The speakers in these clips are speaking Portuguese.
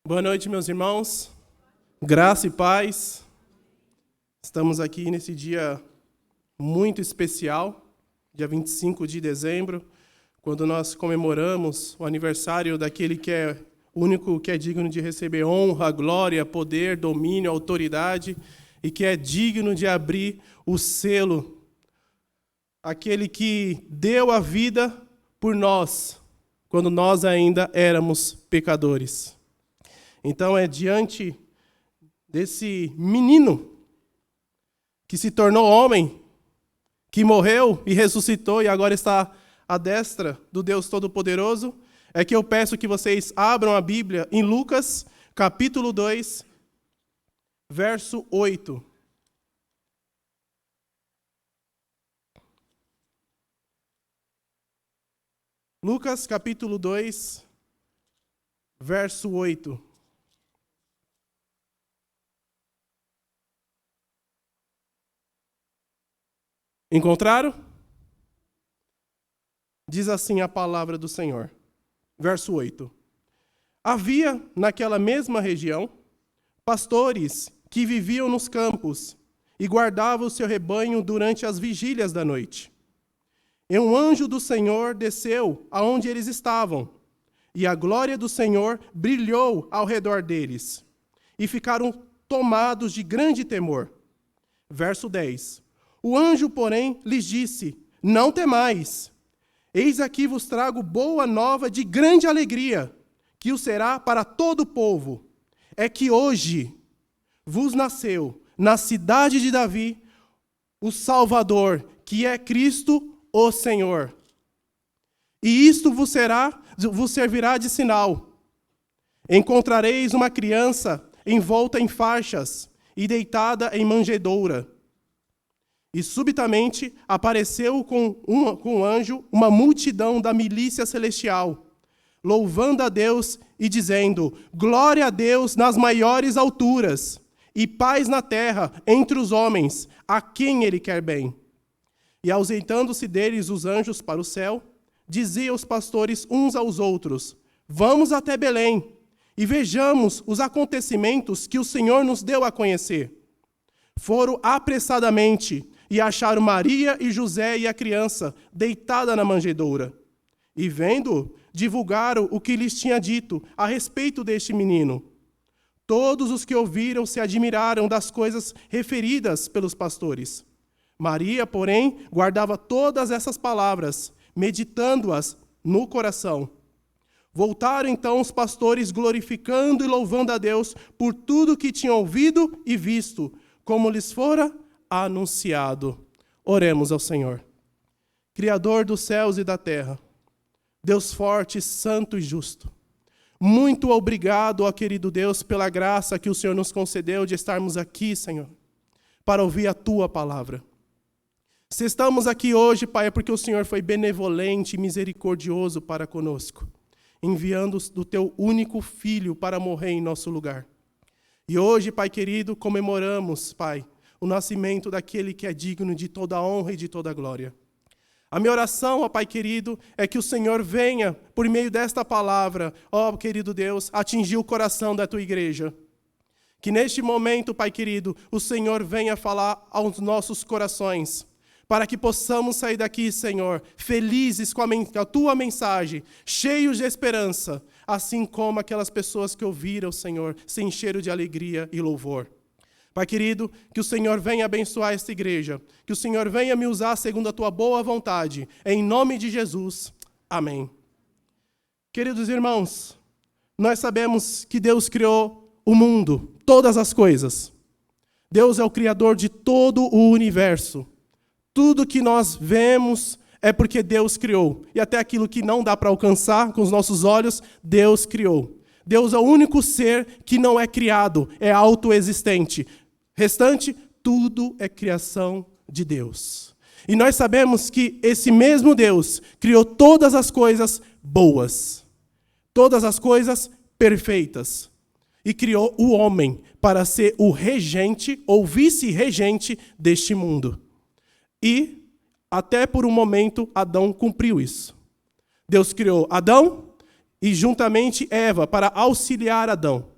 Boa noite, meus irmãos. Graça e paz. Estamos aqui nesse dia muito especial, dia 25 de dezembro, quando nós comemoramos o aniversário daquele que é o único que é digno de receber honra, glória, poder, domínio, autoridade e que é digno de abrir o selo. Aquele que deu a vida por nós, quando nós ainda éramos pecadores. Então é diante desse menino que se tornou homem, que morreu e ressuscitou e agora está à destra do Deus Todo-Poderoso, é que eu peço que vocês abram a Bíblia em Lucas, capítulo 2, verso 8. Lucas, capítulo 2, verso 8. Encontraram? Diz assim a palavra do Senhor. Verso 8. Havia naquela mesma região pastores que viviam nos campos e guardavam o seu rebanho durante as vigílias da noite. E um anjo do Senhor desceu aonde eles estavam, e a glória do Senhor brilhou ao redor deles, e ficaram tomados de grande temor. Verso 10. O anjo, porém, lhes disse: Não temais, eis aqui vos trago boa nova de grande alegria, que o será para todo o povo. É que hoje vos nasceu, na cidade de Davi, o Salvador, que é Cristo, o Senhor. E isto vos servirá de sinal. Encontrareis uma criança envolta em faixas e deitada em manjedoura. E subitamente apareceu com um anjo uma multidão da milícia celestial, louvando a Deus e dizendo: Glória a Deus nas maiores alturas, e paz na terra entre os homens, a quem Ele quer bem. E ausentando-se deles os anjos para o céu, diziam os pastores uns aos outros: Vamos até Belém, e vejamos os acontecimentos que o Senhor nos deu a conhecer. Foram apressadamente, e acharam Maria e José e a criança deitada na manjedoura. E vendo, divulgaram o que lhes tinha dito a respeito deste menino. Todos os que ouviram se admiraram das coisas referidas pelos pastores. Maria, porém, guardava todas essas palavras, meditando-as no coração. Voltaram então os pastores glorificando e louvando a Deus por tudo que tinham ouvido e visto, como lhes fora anunciado. Oremos ao Senhor. Criador dos céus e da terra, Deus forte, santo e justo, muito obrigado, ó querido Deus, pela graça que o Senhor nos concedeu de estarmos aqui, Senhor, para ouvir a Tua palavra. Se estamos aqui hoje, Pai, é porque o Senhor foi benevolente e misericordioso para conosco, enviando o Teu único Filho para morrer em nosso lugar. E hoje, Pai querido, comemoramos, Pai, o nascimento daquele que é digno de toda a honra e de toda a glória. A minha oração, ó Pai querido, é que o Senhor venha, por meio desta palavra, ó querido Deus, atingir o coração da Tua igreja. Que neste momento, Pai querido, o Senhor venha falar aos nossos corações, para que possamos sair daqui, Senhor, felizes com a Tua mensagem, cheios de esperança, assim como aquelas pessoas que ouviram, Senhor, se encheram de alegria e louvor. Pai querido, que o Senhor venha abençoar esta igreja, que o Senhor venha me usar segundo a Tua boa vontade, em nome de Jesus. Amém. Queridos irmãos, nós sabemos que Deus criou o mundo, todas as coisas. Deus é o Criador de todo o universo. Tudo que nós vemos é porque Deus criou. E até aquilo que não dá para alcançar com os nossos olhos, Deus criou. Deus é o único ser que não é criado, é autoexistente. Restante, tudo é criação de Deus. E nós sabemos que esse mesmo Deus criou todas as coisas boas, todas as coisas perfeitas. E criou o homem para ser o regente ou vice-regente deste mundo. E, até por um momento, Adão cumpriu isso. Deus criou Adão e, juntamente, Eva para auxiliar Adão.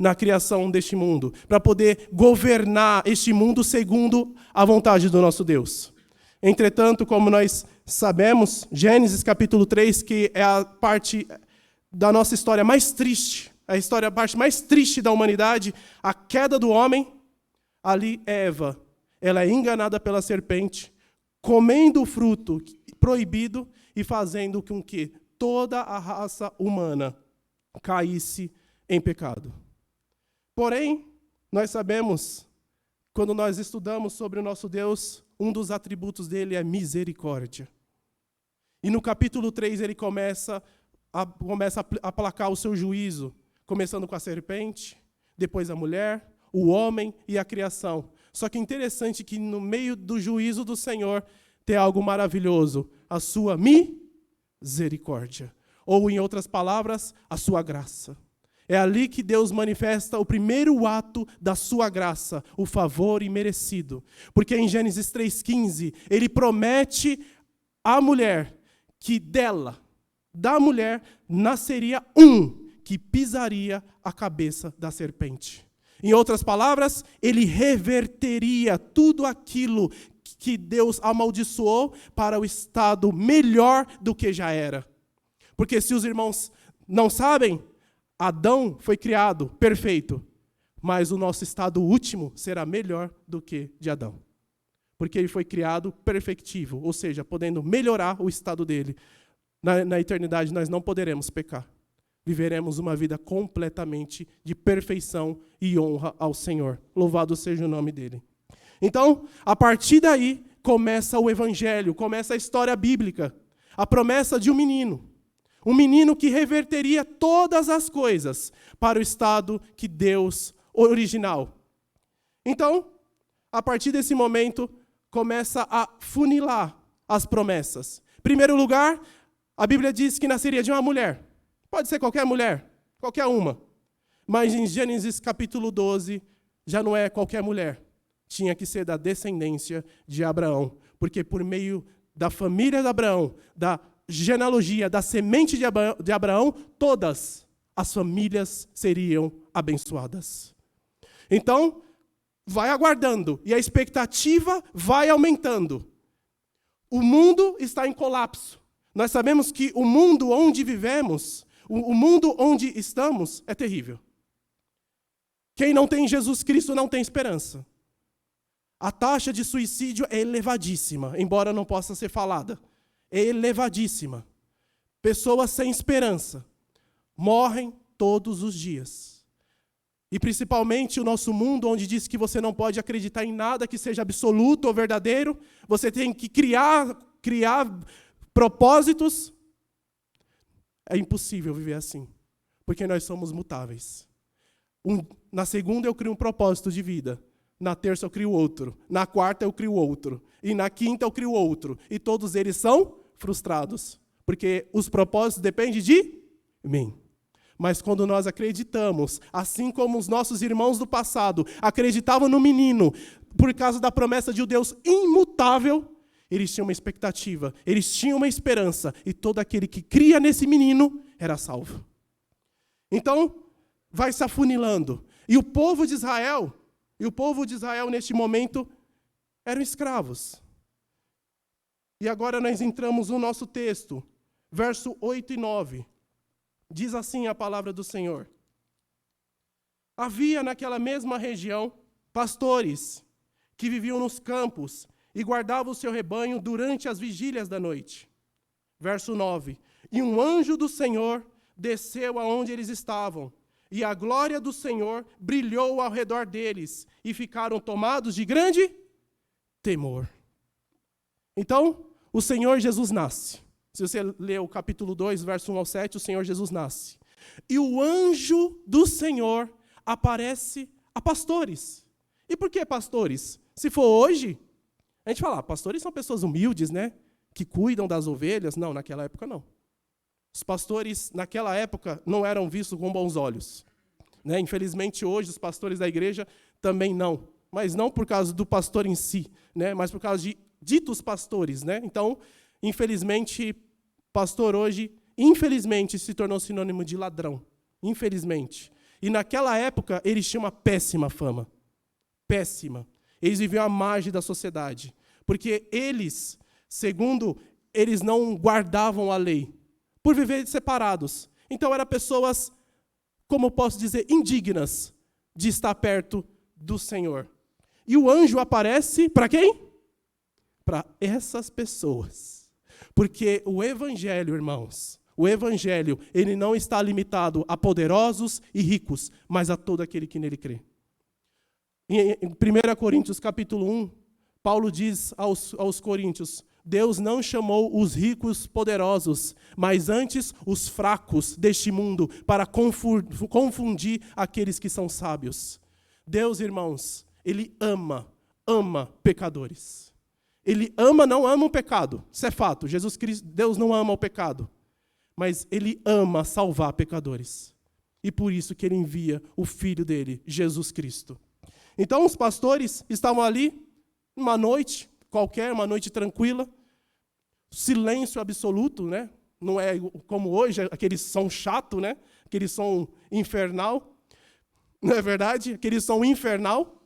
na criação deste mundo, para poder governar este mundo segundo a vontade do nosso Deus. Entretanto, como nós sabemos, Gênesis capítulo 3, que é a parte da nossa história mais triste, a parte mais triste da humanidade, a queda do homem, ali Eva, ela é enganada pela serpente, comendo o fruto proibido e fazendo com que toda a raça humana caísse em pecado. Porém, nós sabemos, quando nós estudamos sobre o nosso Deus, um dos atributos dele é misericórdia. E no capítulo 3 ele começa a aplacar o seu juízo, começando com a serpente, depois a mulher, o homem e a criação. Só que é interessante que no meio do juízo do Senhor tem algo maravilhoso, a sua misericórdia. Ou, em outras palavras, a sua graça. É ali que Deus manifesta o primeiro ato da sua graça, o favor imerecido. Porque em Gênesis 3,15, ele promete à mulher que da mulher, nasceria um que pisaria a cabeça da serpente. Em outras palavras, ele reverteria tudo aquilo que Deus amaldiçoou para o estado melhor do que já era. Porque se os irmãos não sabem, Adão foi criado perfeito, mas o nosso estado último será melhor do que de Adão. Porque ele foi criado perfectivo, ou seja, podendo melhorar o estado dele. Na eternidade nós não poderemos pecar. Viveremos uma vida completamente de perfeição e honra ao Senhor. Louvado seja o nome dele. Então, a partir daí, começa o evangelho, começa a história bíblica. A promessa de um menino. Um menino que reverteria todas as coisas para o estado que Deus original. Então, a partir desse momento, começa a funilar as promessas. Em primeiro lugar, a Bíblia diz que nasceria de uma mulher. Pode ser qualquer mulher, qualquer uma. Mas em Gênesis capítulo 12, já não é qualquer mulher. Tinha que ser da descendência de Abraão. Porque por meio da família de Abraão, da genealogia, da semente de Abraão, todas as famílias seriam abençoadas. Então, vai aguardando e a expectativa vai aumentando. O mundo está em colapso. Nós sabemos que o mundo onde vivemos, o mundo onde estamos é terrível. Quem não tem Jesus Cristo não tem esperança. A taxa de suicídio é elevadíssima, embora não possa ser falada. É elevadíssima. Pessoas sem esperança morrem todos os dias. E principalmente o nosso mundo, onde diz que você não pode acreditar em nada que seja absoluto ou verdadeiro, você tem que criar propósitos. É impossível viver assim, porque nós somos mutáveis. Na segunda eu crio um propósito de vida. Na terça eu crio outro. Na quarta eu crio outro. E na quinta eu crio outro. E todos eles são frustrados. Porque os propósitos dependem de mim. Mas quando nós acreditamos, assim como os nossos irmãos do passado acreditavam no menino, por causa da promessa de um Deus imutável, eles tinham uma expectativa, eles tinham uma esperança. E todo aquele que cria nesse menino era salvo. Então, vai se afunilando. E o povo de Israel neste momento, eram escravos. E agora nós entramos no nosso texto, verso 8 e 9. Diz assim a palavra do Senhor. Havia naquela mesma região pastores que viviam nos campos e guardavam o seu rebanho durante as vigílias da noite. Verso 9. E um anjo do Senhor desceu aonde eles estavam, e a glória do Senhor brilhou ao redor deles, e ficaram tomados de grande temor. Então, o Senhor Jesus nasce. Se você ler o capítulo 2, verso 1 ao 7, o Senhor Jesus nasce. E o anjo do Senhor aparece a pastores. E por que pastores? Se for hoje, a gente fala, pastores são pessoas humildes, né? Que cuidam das ovelhas. Não, naquela época não. Os pastores, naquela época, não eram vistos com bons olhos. Né? Infelizmente, hoje, os pastores da igreja também não. Mas não por causa do pastor em si, né? Mas por causa de ditos pastores. Né? Então, infelizmente, pastor hoje, infelizmente, se tornou sinônimo de ladrão. Infelizmente. E naquela época, eles tinham uma péssima fama. Péssima. Eles viviam à margem da sociedade. Porque eles, segundo, eles não guardavam a lei. Por viver separados. Então, eram pessoas, como eu posso dizer, indignas de estar perto do Senhor. E o anjo aparece para quem? Para essas pessoas. Porque o evangelho, irmãos, o evangelho, ele não está limitado a poderosos e ricos, mas a todo aquele que nele crê. Em 1 Coríntios capítulo 1, Paulo diz aos coríntios, Deus não chamou os ricos poderosos, mas antes os fracos deste mundo, para confundir aqueles que são sábios. Deus, irmãos, Ele ama pecadores. Ele não ama o pecado, isso é fato. Jesus Cristo, Deus não ama o pecado, mas Ele ama salvar pecadores. E por isso que Ele envia o Filho dele, Jesus Cristo. Então os pastores estavam ali, uma noite qualquer, uma noite tranquila, silêncio absoluto, né? Não é como hoje, aquele som chato, né? Aquele som infernal, não é verdade? Aquele som infernal.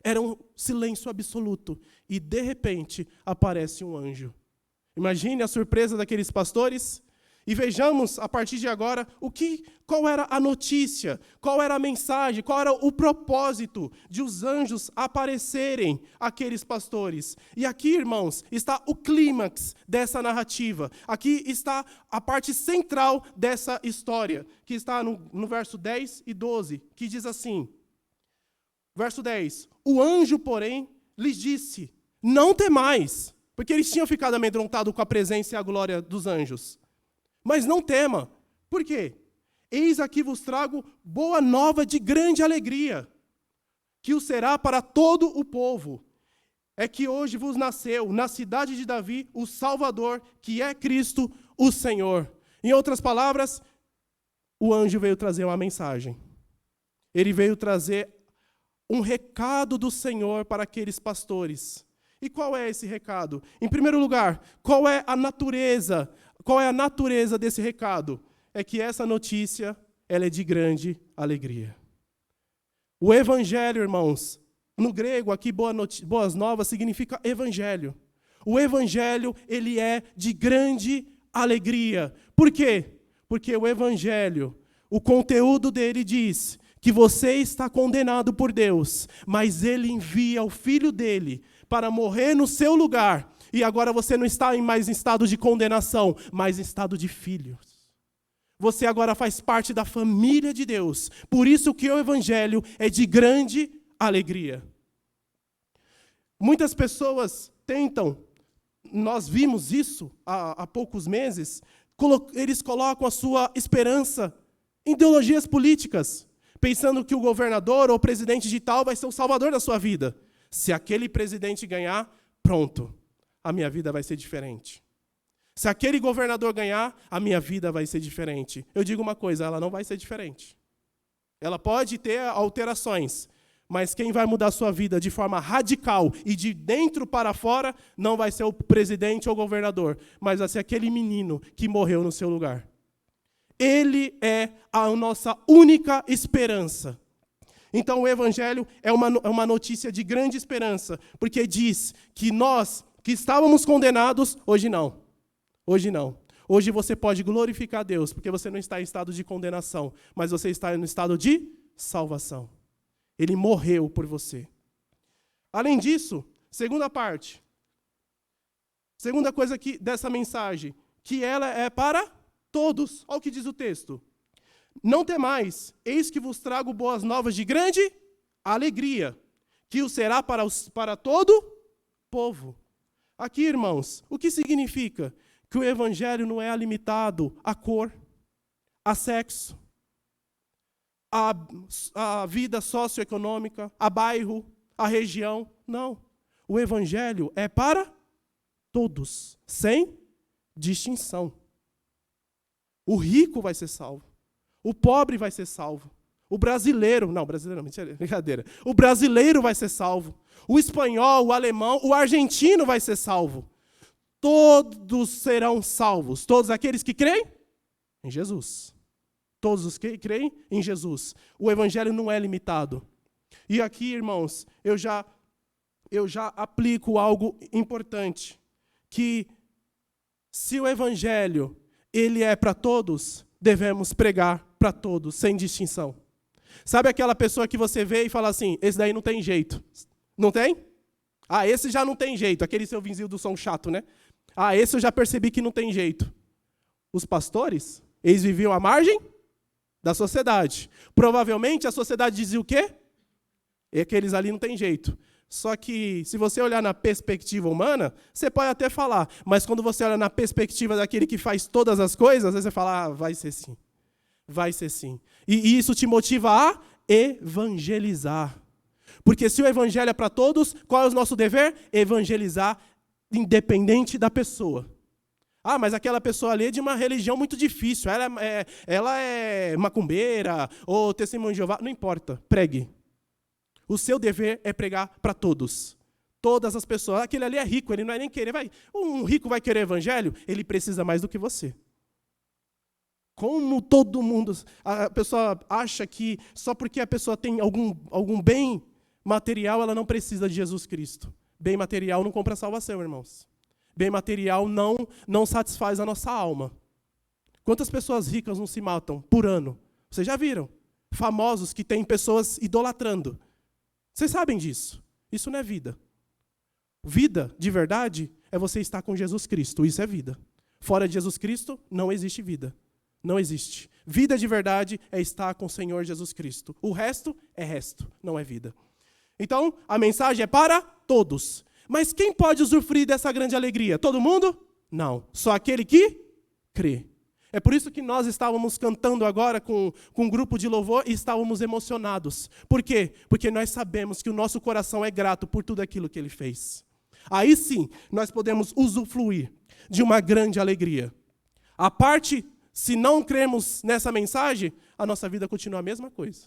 Era um silêncio absoluto. E, de repente, aparece um anjo. Imagine a surpresa daqueles pastores. E vejamos, a partir de agora, qual era a notícia, qual era a mensagem, qual era o propósito de os anjos aparecerem àqueles pastores. E aqui, irmãos, está o clímax dessa narrativa. Aqui está a parte central dessa história, que está no verso 10 e 12, que diz assim, verso 10, o anjo, porém, lhes disse, não temais, porque eles tinham ficado amedrontados com a presença e a glória dos anjos. Mas não tema. Por quê? Eis aqui vos trago boa nova de grande alegria, que o será para todo o povo. É que hoje vos nasceu, na cidade de Davi, o Salvador, que é Cristo, o Senhor. Em outras palavras, o anjo veio trazer uma mensagem. Ele veio trazer um recado do Senhor para aqueles pastores. E qual é esse recado? Em primeiro lugar, qual é a natureza desse recado? É que essa notícia, ela é de grande alegria. O evangelho, irmãos, no grego aqui, boas novas, significa evangelho. O evangelho, ele é de grande alegria. Por quê? Porque o evangelho, o conteúdo dele diz que você está condenado por Deus, mas ele envia o Filho dele para morrer no seu lugar. E agora você não está mais em estado de condenação, mas em estado de filhos. Você agora faz parte da família de Deus. Por isso que o evangelho é de grande alegria. Muitas pessoas tentam, nós vimos isso há poucos meses, eles colocam a sua esperança em ideologias políticas, pensando que o governador ou o presidente de tal vai ser o salvador da sua vida. Se aquele presidente ganhar, pronto, a minha vida vai ser diferente. Se aquele governador ganhar, a minha vida vai ser diferente. Eu digo uma coisa, ela não vai ser diferente. Ela pode ter alterações, mas quem vai mudar a sua vida de forma radical e de dentro para fora, não vai ser o presidente ou o governador, mas vai ser aquele menino que morreu no seu lugar. Ele é a nossa única esperança. Então o evangelho é uma notícia de grande esperança, porque diz que nós, que estávamos condenados, hoje não. Hoje não. Hoje você pode glorificar Deus, porque você não está em estado de condenação, mas você está no estado de salvação. Ele morreu por você. Além disso, segunda parte. Segunda coisa dessa mensagem, que ela é para todos. Olha o que diz o texto. Não temais, eis que vos trago boas novas de grande alegria, que o será para todo povo. Aqui, irmãos, o que significa? Que o evangelho não é limitado à cor, a sexo, a vida socioeconômica, a bairro, a região. Não. O evangelho é para todos, sem distinção. O rico vai ser salvo. O pobre vai ser salvo. O brasileiro, não, mentira, brincadeira. O brasileiro vai ser salvo. O espanhol, o alemão, o argentino vai ser salvo. Todos serão salvos. Todos aqueles que creem em Jesus. Todos os que creem em Jesus. O evangelho não é limitado. E aqui, irmãos, eu já aplico algo importante, que se o evangelho ele é para todos, devemos pregar para todos, sem distinção. Sabe aquela pessoa que você vê e fala assim, esse daí não tem jeito. Não tem? Ah, esse já não tem jeito, aquele seu vizinho do som chato, né? Ah, esse eu já percebi que não tem jeito. Os pastores, eles viviam à margem da sociedade. Provavelmente a sociedade dizia o quê? É que aqueles ali não tem jeito. Só que, se você olhar na perspectiva humana, você pode até falar, mas quando você olha na perspectiva daquele que faz todas as coisas, às vezes você fala, vai ser sim. Vai ser sim. E isso te motiva a evangelizar. Porque se o evangelho é para todos, qual é o nosso dever? Evangelizar, independente da pessoa. Ah, mas aquela pessoa ali é de uma religião muito difícil, ela é macumbeira, ou testemunho de Jeová, não importa, pregue. O seu dever é pregar para todos. Todas as pessoas. Aquele ali é rico, ele não vai nem querer. Um rico vai querer evangelho? Ele precisa mais do que você. Como todo mundo... A pessoa acha que só porque a pessoa tem algum bem material, ela não precisa de Jesus Cristo. Bem material não compra salvação, irmãos. Bem material não satisfaz a nossa alma. Quantas pessoas ricas não se matam por ano? Vocês já viram? Famosos que têm pessoas idolatrando. Vocês sabem disso. Isso não é vida. Vida, de verdade, é você estar com Jesus Cristo. Isso é vida. Fora de Jesus Cristo, não existe vida. Não existe. Vida de verdade é estar com o Senhor Jesus Cristo. O resto é resto, não é vida. Então, a mensagem é para todos. Mas quem pode usufruir dessa grande alegria? Todo mundo? Não. Só aquele que crê. É por isso que nós estávamos cantando agora com um grupo de louvor e estávamos emocionados. Por quê? Porque nós sabemos que o nosso coração é grato por tudo aquilo que Ele fez. Aí sim, nós podemos usufruir de uma grande alegria. A parte, se não cremos nessa mensagem, a nossa vida continua a mesma coisa.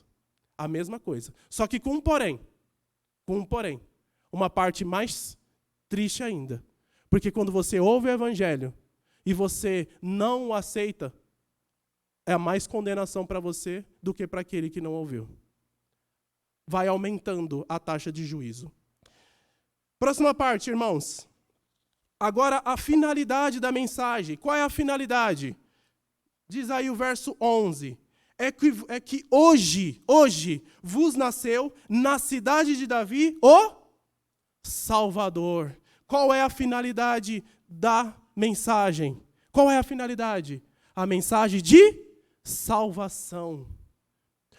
A mesma coisa. Só que com um porém. Com um porém. Uma parte mais triste ainda. Porque quando você ouve o evangelho e você não o aceita, é mais condenação para você do que para aquele que não ouviu. Vai aumentando a taxa de juízo. Próxima parte, irmãos. Agora a finalidade da mensagem. Qual é a finalidade? Diz aí o verso 11. É que hoje vos nasceu na cidade de Davi o Salvador. Qual é a finalidade da mensagem? Qual é a finalidade? A mensagem de salvação.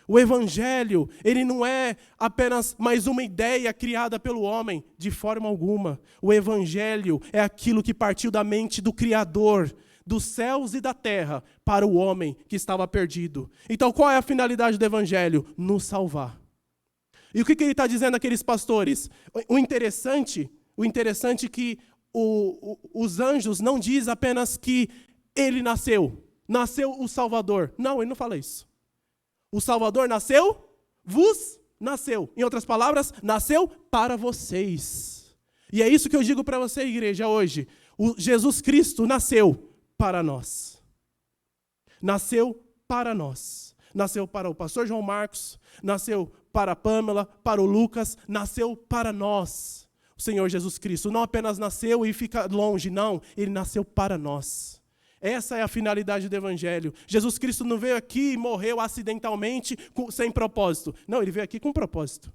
O evangelho, ele não é apenas mais uma ideia criada pelo homem, de forma alguma. O evangelho é aquilo que partiu da mente do Criador, dos céus e da terra, para o homem que estava perdido. Então, qual é a finalidade do evangelho? Nos salvar. E o que ele está dizendo àqueles pastores? O interessante é que os anjos não diz apenas que ele nasceu o Salvador. Não, ele não fala isso. O Salvador vos nasceu. Em outras palavras, nasceu para vocês. E é isso que eu digo para você, igreja, hoje. O Jesus Cristo nasceu para nós. Nasceu para nós. Nasceu para o pastor João Marcos, nasceu para a Pâmela, para o Lucas, nasceu para nós. O Senhor Jesus Cristo não apenas nasceu e fica longe, não, ele nasceu para nós. Essa é a finalidade do evangelho. Jesus Cristo não veio aqui e morreu acidentalmente, sem propósito. Não, ele veio aqui com um propósito.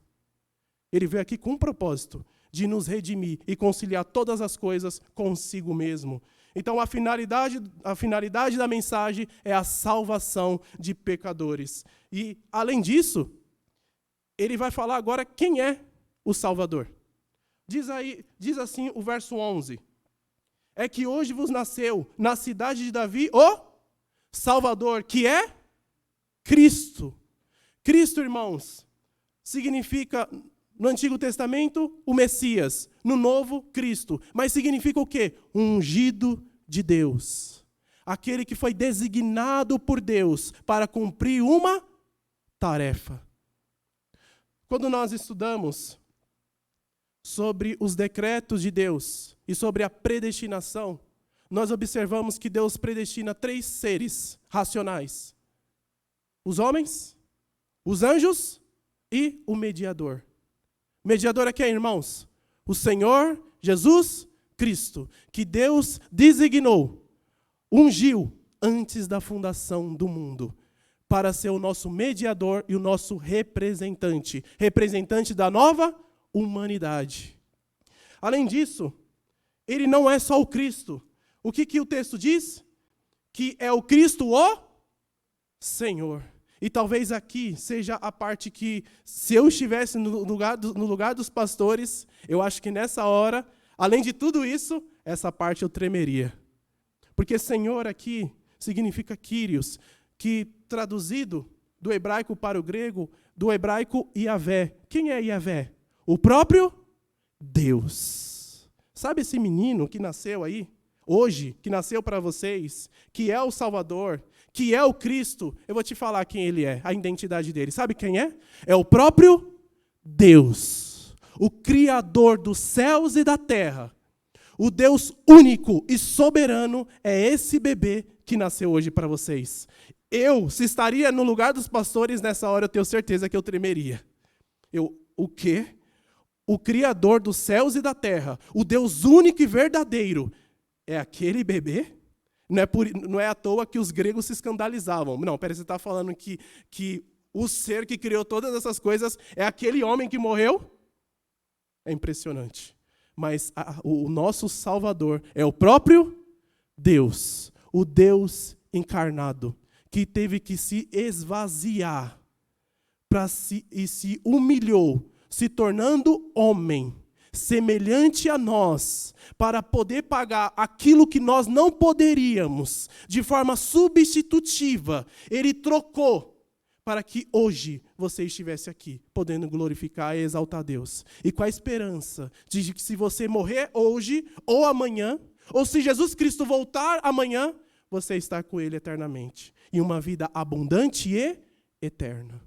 Ele veio aqui com um propósito de nos redimir e conciliar todas as coisas consigo mesmo. Então, a finalidade da mensagem é a salvação de pecadores. E, além disso, ele vai falar agora quem é o Salvador. Diz assim o verso 11. É que hoje vos nasceu na cidade de Davi o Salvador, que é Cristo. Cristo, irmãos, significa, no Antigo Testamento, o Messias. No Novo, Cristo. Mas significa o quê? Ungido de Deus. Aquele que foi designado por Deus para cumprir uma tarefa. Quando nós estudamos sobre os decretos de Deus e sobre a predestinação, nós observamos que Deus predestina 3 seres racionais. Os homens, os anjos e o mediador. O mediador é quem, irmãos? O Senhor Jesus Cristo, que Deus designou, ungiu antes da fundação do mundo, para ser o nosso mediador e o nosso representante, representante da nova humanidade. Além disso, ele não é só o Cristo. O que o texto diz? Que é o Cristo o Senhor. E talvez aqui seja a parte que, se eu estivesse no lugar dos pastores, eu acho que nessa hora, além de tudo isso, essa parte eu tremeria. Porque Senhor aqui significa Kyrios, que traduzido do hebraico para o grego, do hebraico Yahvé. Quem é Yahvé? O próprio Deus. Sabe esse menino que nasceu aí, hoje, que nasceu para vocês, que é o Salvador, que é o Cristo? Eu vou te falar quem ele é, a identidade dele. Sabe quem é? É o próprio Deus, o Criador dos céus e da terra. O Deus único e soberano é esse bebê que nasceu hoje para vocês. Se estaria no lugar dos pastores nessa hora, eu tenho certeza que eu tremeria. O quê? O Criador dos céus e da terra, o Deus único e verdadeiro, é aquele bebê? Não é à toa que os gregos se escandalizavam. Não, peraí, você está falando que o ser que criou todas essas coisas é aquele homem que morreu? É impressionante. Mas o nosso Salvador é o próprio Deus, o Deus encarnado, que teve que se esvaziar e se humilhou, se tornando homem, semelhante a nós, para poder pagar aquilo que nós não poderíamos, de forma substitutiva. Ele trocou para que hoje você estivesse aqui, podendo glorificar e exaltar Deus. E com a esperança de que se você morrer hoje ou amanhã, ou se Jesus Cristo voltar amanhã, você está com Ele eternamente. Em uma vida abundante e eterna.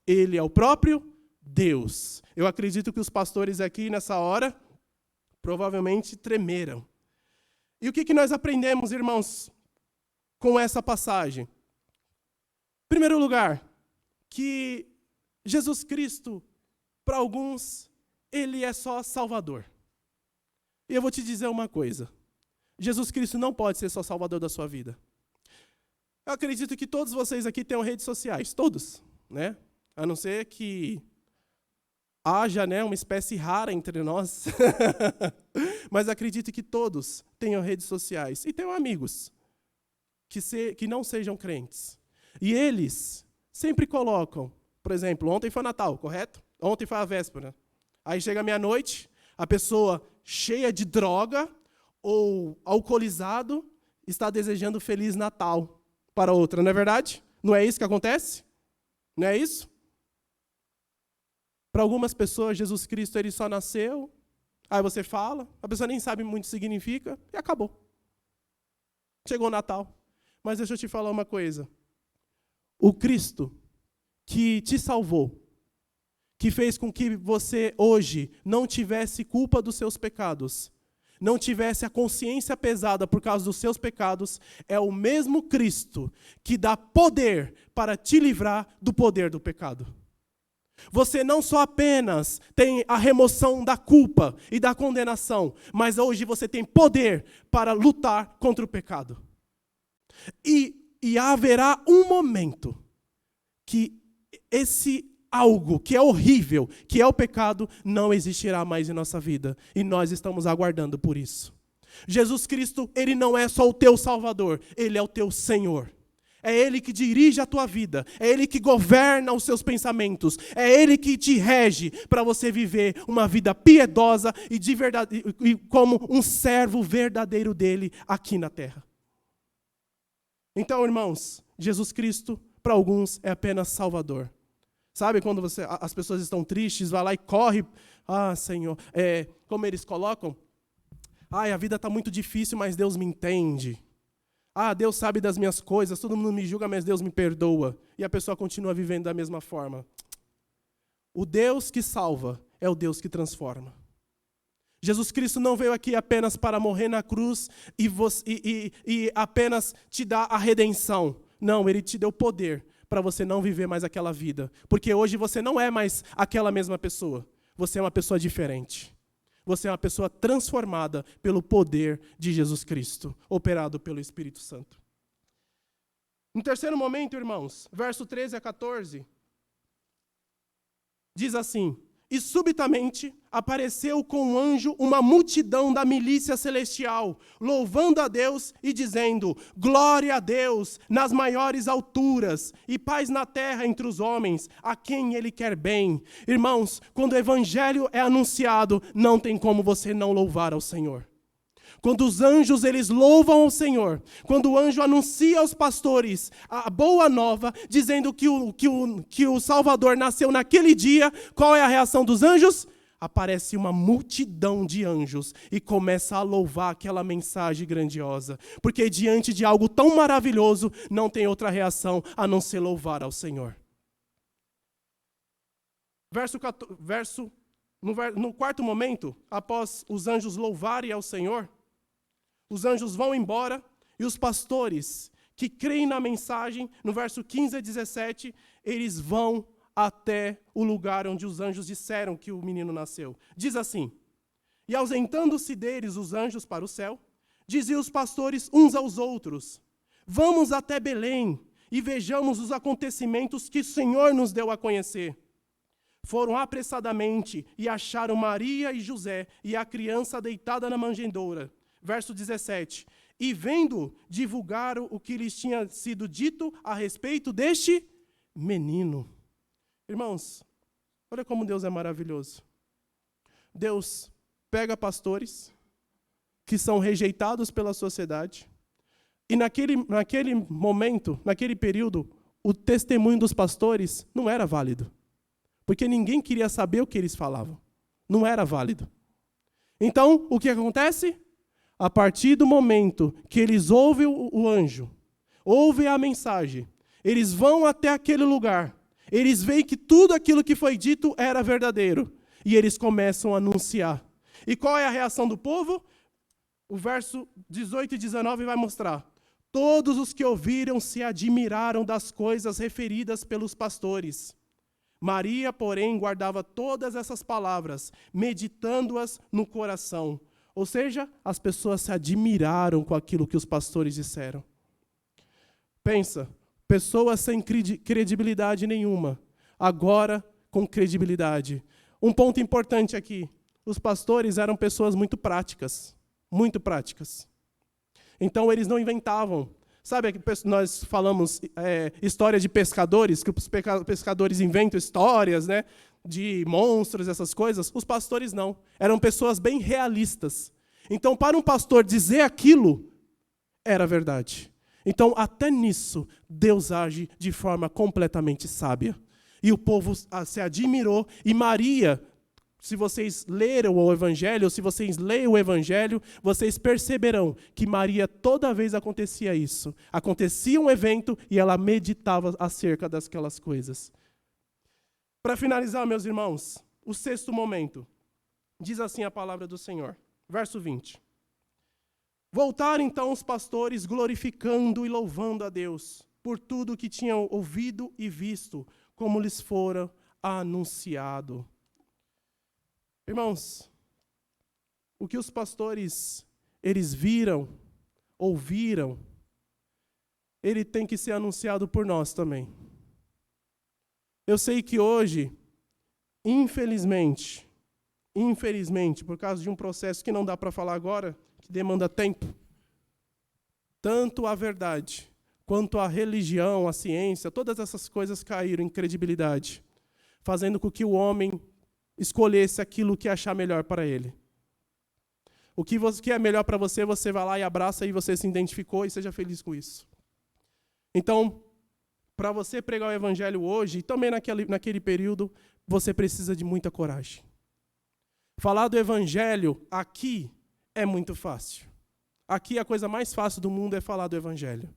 Ele é o próprio Deus. Eu acredito que os pastores aqui nessa hora provavelmente tremeram. E o que nós aprendemos, irmãos, com essa passagem? Em primeiro lugar, que Jesus Cristo, para alguns, ele é só Salvador. E eu vou te dizer uma coisa. Jesus Cristo não pode ser só Salvador da sua vida. Eu acredito que todos vocês aqui tenham redes sociais, todos, né? A não ser que haja, né, uma espécie rara entre nós. Mas acredito que todos tenham redes sociais e tenham amigos que não sejam crentes. E eles sempre colocam, por exemplo, ontem foi Natal, correto? Ontem foi a véspera. Aí chega meia-noite, a pessoa cheia de droga ou alcoolizado está desejando Feliz Natal para outra, não é verdade? Não é isso que acontece? Não é isso? Para algumas pessoas, Jesus Cristo ele só nasceu, aí você fala, a pessoa nem sabe muito o que significa, e acabou. Chegou o Natal. Mas deixa eu te falar uma coisa. O Cristo que te salvou, que fez com que você hoje não tivesse culpa dos seus pecados, não tivesse a consciência pesada por causa dos seus pecados, é o mesmo Cristo que dá poder para te livrar do poder do pecado. Você não só apenas tem a remoção da culpa e da condenação, mas hoje você tem poder para lutar contra o pecado. E haverá um momento que esse algo que é horrível, que é o pecado, não existirá mais em nossa vida. E nós estamos aguardando por isso. Jesus Cristo, ele não é só o teu Salvador, ele é o teu Senhor. É Ele que dirige a tua vida, é Ele que governa os seus pensamentos, é Ele que te rege para você viver uma vida piedosa e de verdade, e como um servo verdadeiro dele aqui na terra. Então, irmãos, Jesus Cristo, para alguns, é apenas Salvador. Sabe quando as pessoas estão tristes, vai lá e corre, Senhor, como eles colocam, a vida está muito difícil, mas Deus me entende. Deus sabe das minhas coisas, todo mundo me julga, mas Deus me perdoa. E a pessoa continua vivendo da mesma forma. O Deus que salva é o Deus que transforma. Jesus Cristo não veio aqui apenas para morrer na cruz e apenas te dar a redenção. Não, Ele te deu poder para você não viver mais aquela vida. Porque hoje você não é mais aquela mesma pessoa. Você é uma pessoa diferente. Você é uma pessoa transformada pelo poder de Jesus Cristo, operado pelo Espírito Santo. No terceiro momento, irmãos, verso 13 a 14, diz assim: e subitamente apareceu com um anjo uma multidão da milícia celestial, louvando a Deus e dizendo: glória a Deus nas maiores alturas e paz na terra entre os homens, a quem Ele quer bem. Irmãos, quando o evangelho é anunciado, não tem como você não louvar ao Senhor. Quando os anjos, eles louvam ao Senhor, quando o anjo anuncia aos pastores a boa nova, dizendo que o Salvador nasceu naquele dia, qual é a reação dos anjos? Aparece uma multidão de anjos e começa a louvar aquela mensagem grandiosa, porque diante de algo tão maravilhoso, não tem outra reação a não ser louvar ao Senhor. No quarto momento, após os anjos louvarem ao Senhor, os anjos vão embora e os pastores que creem na mensagem, no verso 15 a 17, eles vão até o lugar onde os anjos disseram que o menino nasceu. Diz assim: e ausentando-se deles os anjos para o céu, diziam os pastores uns aos outros: vamos até Belém e vejamos os acontecimentos que o Senhor nos deu a conhecer. Foram apressadamente e acharam Maria e José e a criança deitada na manjedoura. Verso 17, e vendo, divulgaram o que lhes tinha sido dito a respeito deste menino. Irmãos, olha como Deus é maravilhoso. Deus pega pastores que são rejeitados pela sociedade, e naquele momento, naquele período, o testemunho dos pastores não era válido, porque ninguém queria saber o que eles falavam. Não era válido. Então, o que acontece? A partir do momento que eles ouvem o anjo, ouvem a mensagem, eles vão até aquele lugar, eles veem que tudo aquilo que foi dito era verdadeiro, e eles começam a anunciar. E qual é a reação do povo? O verso 18 e 19 vai mostrar: todos os que ouviram se admiraram das coisas referidas pelos pastores. Maria, porém, guardava todas essas palavras, meditando-as no coração. Ou seja, as pessoas se admiraram com aquilo que os pastores disseram. Pensa, pessoas sem credibilidade nenhuma, agora com credibilidade. Um ponto importante aqui: os pastores eram pessoas muito práticas. Muito práticas. Então, eles não inventavam. Sabe que nós falamos história de pescadores, que os pescadores inventam histórias, né, de monstros, essas coisas? Os pastores não. Eram pessoas bem realistas. Então, para um pastor dizer aquilo, era verdade. Então, até nisso, Deus age de forma completamente sábia. E o povo se admirou, e Maria, se vocês leram o Evangelho, ou se vocês leem o Evangelho, vocês perceberão que Maria, toda vez acontecia isso. Acontecia um evento e ela meditava acerca daquelas coisas. Para finalizar, meus irmãos, o sexto momento. Diz assim a palavra do Senhor. Verso 20. Voltaram então os pastores glorificando e louvando a Deus por tudo o que tinham ouvido e visto, como lhes fora anunciado. Irmãos, o que os pastores, eles viram, ouviram, ele tem que ser anunciado por nós também. Eu sei que hoje, infelizmente, por causa de um processo que não dá para falar agora, que demanda tempo, tanto a verdade, quanto a religião, a ciência, todas essas coisas caíram em credibilidade, fazendo com que o homem escolhesse aquilo que achar melhor para ele. O que é melhor para você, você vai lá e abraça e você se identificou e seja feliz com isso. Então, para você pregar o evangelho hoje, e também naquele período, você precisa de muita coragem. Falar do evangelho aqui é muito fácil. Aqui a coisa mais fácil do mundo é falar do evangelho.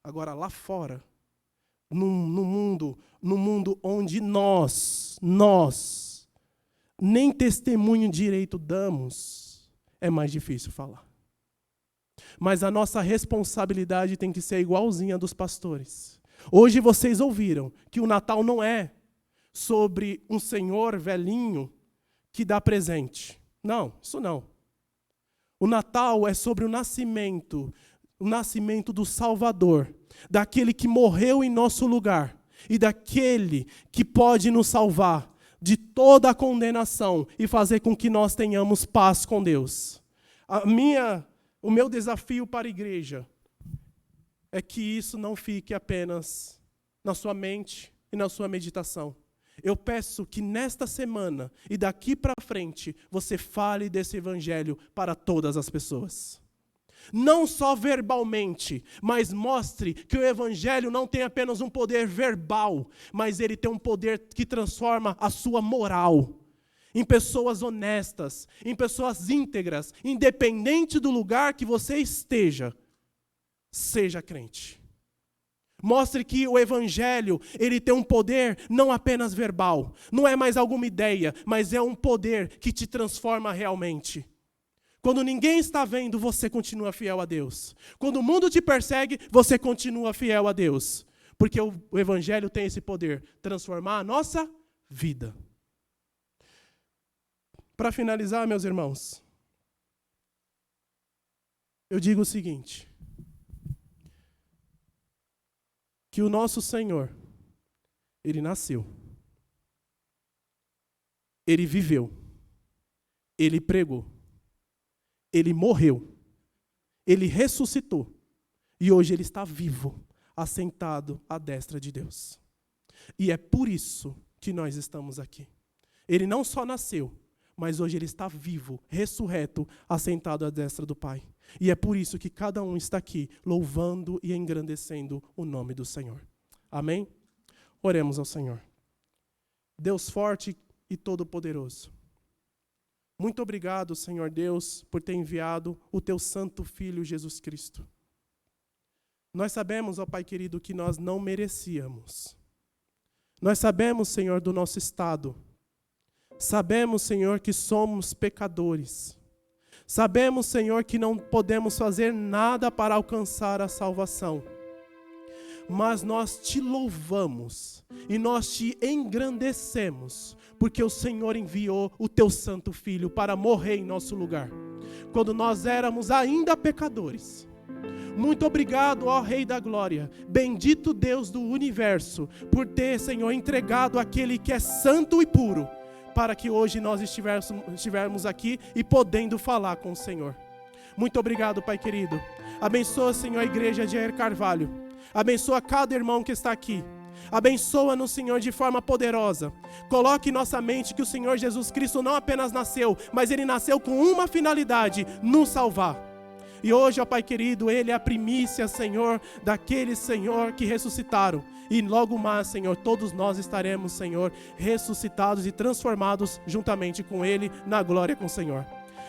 Agora, lá fora, no mundo onde nós nem testemunho direito damos, é mais difícil falar. Mas a nossa responsabilidade tem que ser igualzinha a dos pastores. Hoje vocês ouviram que o Natal não é sobre um senhor velhinho que dá presente. Não, isso não. O Natal é sobre o nascimento do Salvador, daquele que morreu em nosso lugar e daquele que pode nos salvar de toda a condenação e fazer com que nós tenhamos paz com Deus. O meu desafio para a igreja é que isso não fique apenas na sua mente e na sua meditação. Eu peço que nesta semana e daqui para frente você fale desse evangelho para todas as pessoas. Não só verbalmente, mas mostre que o evangelho não tem apenas um poder verbal, mas ele tem um poder que transforma a sua moral em pessoas honestas, em pessoas íntegras, independente do lugar que você esteja. Seja crente. Mostre que o evangelho, ele tem um poder não apenas verbal, não é mais alguma ideia, mas é um poder que te transforma realmente. Quando ninguém está vendo, você continua fiel a Deus. Quando o mundo te persegue, você continua fiel a Deus. Porque o evangelho tem esse poder, transformar a nossa vida. Para finalizar, meus irmãos, eu digo o seguinte: que o nosso Senhor, Ele nasceu, Ele viveu, Ele pregou, Ele morreu, Ele ressuscitou, e hoje Ele está vivo, assentado à destra de Deus. E é por isso que nós estamos aqui. Ele não só nasceu, mas hoje Ele está vivo, ressurreto, assentado à destra do Pai. E é por isso que cada um está aqui, louvando e engrandecendo o nome do Senhor. Amém? Oremos ao Senhor. Deus forte e todo-poderoso, muito obrigado, Senhor Deus, por ter enviado o Teu Santo Filho, Jesus Cristo. Nós sabemos, ó Pai querido, que nós não merecíamos. Nós sabemos, Senhor, do nosso estado. Sabemos, Senhor, que somos pecadores. Sabemos, Senhor, que não podemos fazer nada para alcançar a salvação. Mas nós te louvamos e nós te engrandecemos, porque o Senhor enviou o teu Santo Filho para morrer em nosso lugar, quando nós éramos ainda pecadores. Muito obrigado, ó Rei da Glória, bendito Deus do universo, por ter, Senhor, entregado aquele que é santo e puro, para que hoje nós estivermos aqui e podendo falar com o Senhor. Muito obrigado, Pai querido. Abençoa, Senhor, a igreja de Jair Carvalho. Abençoa cada irmão que está aqui. Abençoa-nos, Senhor, de forma poderosa. Coloque em nossa mente que o Senhor Jesus Cristo não apenas nasceu, mas Ele nasceu com uma finalidade: nos salvar. E hoje, ó Pai querido, Ele é a primícia, Senhor, daqueles, Senhor, que ressuscitaram. E logo mais, Senhor, todos nós estaremos, Senhor, ressuscitados e transformados juntamente com Ele, na glória com o Senhor.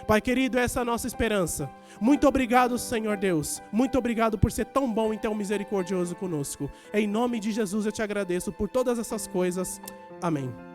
Pai querido, essa é a nossa esperança. Muito obrigado, Senhor Deus. Muito obrigado por ser tão bom e tão misericordioso conosco. Em nome de Jesus eu te agradeço por todas essas coisas. Amém.